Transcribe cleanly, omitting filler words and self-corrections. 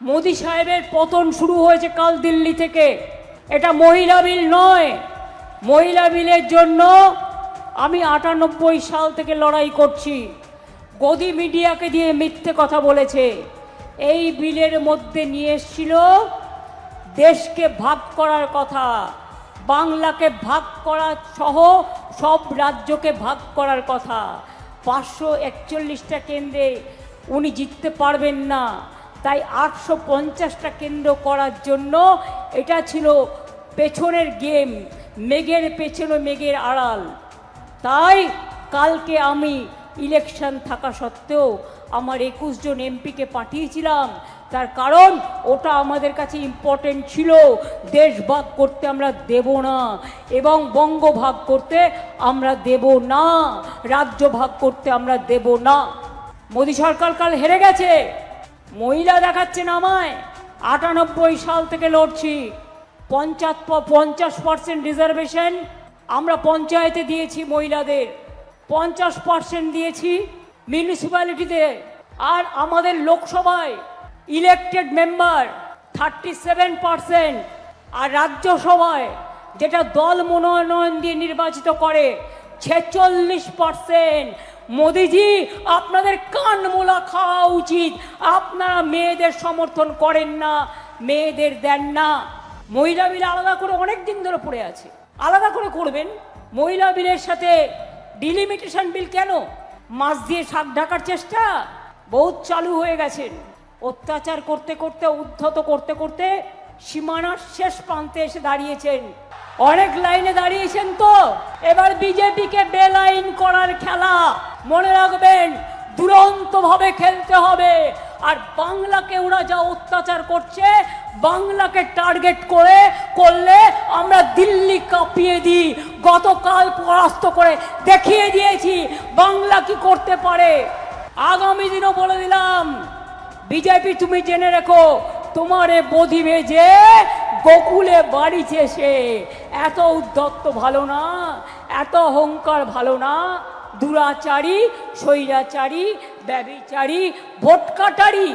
মোদি সাহেবের পতন শুরু হয়েছে কাল দিল্লি থেকে। এটা মহিলা বিল নয়। মহিলা বিলের জন্য আমি 98 সাল থেকে লড়াই করছি। গদি মিডিয়াকে দিয়ে মিথ্যে কথা বলেছে। এই বিলের মধ্যে নিয়ে এসেছিল দেশকে ভাগ করার কথা, বাংলাকে ভাগ করা সহ সব রাজ্যকে ভাগ করার কথা। 541টা কেন্দ্রে উনি জিততে পারবেন না, তাই 850টা কেন্দ্র করার জন্য এটা ছিল পেছনের গেম, মেঘের পেছনে মেঘের আড়াল। তাই কালকে আমি ইলেকশন থাকা সত্ত্বেও আমার 21 জন এমপিকে পাঠিয়েছিলাম। তার কারণ ওটা আমাদের কাছে ইম্পর্টেন্ট ছিল। দেশ ভাগ করতে আমরা দেব না, এবং বঙ্গ ভাগ করতে আমরা দেব না, রাজ্য ভাগ করতে আমরা দেব না। মোদী সরকার কাল হেরে গেছে। মহিলা দেখাচ্ছে নামায়। 98 সাল থেকে লড়ছি। 50% রিজার্ভেশন আমরা পঞ্চায়েতে দিয়েছি, মহিলাদের 50% দিয়েছি মিউনিসিপ্যালিটিতে। আর আমাদের লোকসভায় ইলেকটেড মেম্বার 37%, আর রাজ্যসভায় যেটা দল মনোনয়ন দিয়ে নির্বাচিত করে 46%। মোদিজি, আপনাদের কান মোলা খাওয়া উচিত। আপনারা মেয়েদের সমর্থন করেন না, মেয়েদের দেন না। মহিলা বিল আলাদা করে অনেক দিন ধরে পড়ে আছে, আলাদা করে করবেন। মহিলা বিলের সাথে ডিলিমিটেশন বিল কেন? মাছ দিয়ে শাক ঢাকার চেষ্টা বহুত চালু হয়ে গেছেন। অত্যাচার করতে করতে, উদ্ধত করতে করতে সীমানার শেষ প্রান্তে এসে দাঁড়িয়েছেন। অনেক লাইনে দাঁড়িয়েছেন। তো এবার বিজেপিকে বেলাইন করার খেলা মনে রাখবেন, দুরন্ত ভাবে খেলতে হবে। আর বাংলাকে ওরা যা অত্যাচার করছে, বাংলাকে টার্গেট করলে আমরা দিল্লি কাঁপিয়ে দিই। গতকাল পরাস্ত করে দেখিয়ে দিয়েছি বাংলা কি করতে পারে। আগামী দিনও বলে দিলাম, বিজেপি তুমি জেনে রেখো, তোমারে বধি ভেজে গোকুলে বাড়িছে সে। এত উদ্ধত্ত ভালো না, এত অহংকার ভালো না। দুরাচারী, স্বৈরাচারী, ব্যভিচারী, ভোট কাটারি